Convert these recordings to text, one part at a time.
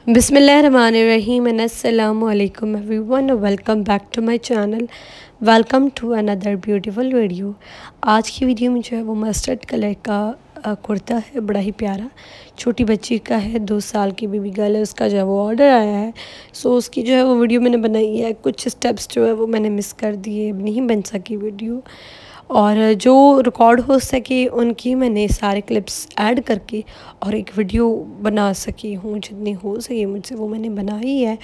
बिस्मिल्लाहिर्रहमानिर्रहीम एंड अस्सलामु अलैकुम everyone, welcome back to my channel. Welcome to another beautiful video. आज की वीडियो में जो है वो मस्टर्ड कलर का कुर्ता है, बड़ा ही प्यारा, छोटी बच्ची का है, 2 साल की बेबी गर्ल है, उसका जो है वो ऑर्डर आया है। सो उसकी जो है वो वीडियो मैंने बनाई है, कुछ स्टेप्स जो है वो मैंने मिस कर दिए, नहीं बन सकी वीडियो, और जो रिकॉर्ड हो सके उनकी मैंने सारे क्लिप्स ऐड करके और एक वीडियो बना सकी हूँ, जितनी हो सके मुझसे वो मैंने बनाई है।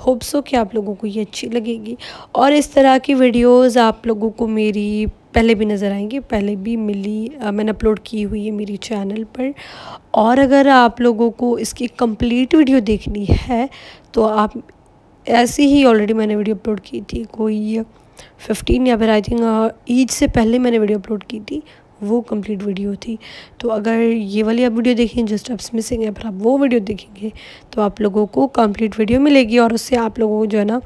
होप सो कि आप लोगों को ये अच्छी लगेगी, और इस तरह की वीडियोस आप लोगों को मेरी पहले भी नज़र आएंगी, पहले भी मिली, मैंने अपलोड की हुई है मेरी चैनल पर। और अगर आप लोगों को इसकी कंप्लीट वीडियो देखनी है तो आप ऐसी ही ऑलरेडी मैंने वीडियो अपलोड की थी, कोई 15 या फिर आई थिंक ईद से पहले मैंने वीडियो अपलोड की थी, वो कंप्लीट वीडियो थी। तो अगर ये वाली आप वीडियो देखेंगे जो स्टेप्स मिसिंग है, फिर आप वो वीडियो देखेंगे तो आप लोगों को कंप्लीट वीडियो मिलेगी, और उससे आप लोगों को जो है ना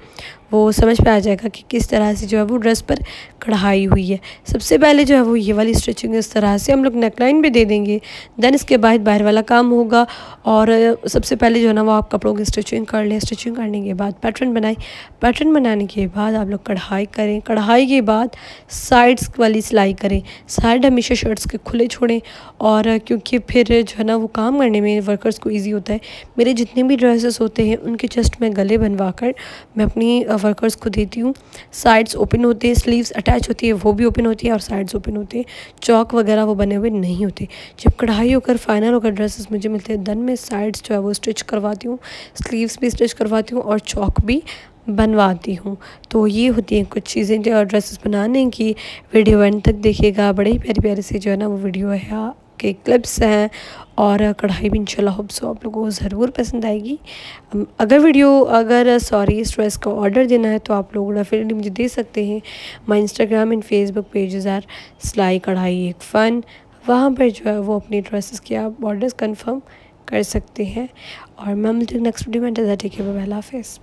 वो समझ में आ जाएगा कि किस तरह से जो है वो ड्रेस पर कढ़ाई हुई है। सबसे पहले जो है वो ये वाली स्टिचिंग इस तरह से हम लोग नेकलाइन भी दे देंगे, देन इसके बाद बाहर वाला काम होगा। और सबसे पहले जो है ना वो आप कपड़ों की स्टिचिंग कर लें, स्टिचिंग करने के बाद पैटर्न बनाएं, पैटर्न बनाने के बाद आप लोग कढ़ाई करें, कढ़ाई के बाद साइड्स वाली सिलाई करें। साइड हमेशा शर्ट्स के खुले छोड़ें, और क्योंकि फिर जो है ना वो काम करने में वर्कर्स को ईजी होता है। मेरे जितने भी ड्रेसेस होते हैं उनके जस्ट मैं गले बनवा कर मैं अपनी वर्कर्स को देती हूँ। साइड्स ओपन होते हैं, स्लीव्स अटैच होती है वो भी ओपन होती है, और साइड्स ओपन होते हैं, चौक वगैरह वो बने हुए नहीं होते। जब कढ़ाई होकर फाइनल होकर ड्रेसेस मुझे मिलते हैं, देन मैं साइड्स जो है वो स्टिच करवाती हूँ, स्लीव्स भी स्टिच करवाती हूँ और चौक भी बनवाती हूँ। तो ये होती हैं कुछ चीज़ें जो ड्रेसेस बनाने की। वीडियो एंड तक देखिएगा, बड़े ही प्यारे प्यारे से जो है ना वो वीडियो है के क्लिप्स हैं, और कढ़ाई भी इंशाल्लाह होप सो आप लोगों को ज़रूर पसंद आएगी। अगर इस ड्रेस का ऑर्डर देना है तो आप लोग डेफिनेटली मुझे दे सकते हैं। My Instagram and Facebook pages are सिलाई कढ़ाई एक फ़न, वहाँ पर जो है वो अपनी ड्रेसेस के आप ऑर्डर्स कंफर्म कर सकते हैं। और मैं मिलती हूँ नेक्स्ट वीडियो में, टेक केयर, बाय, अल्लाह हाफ़िज़।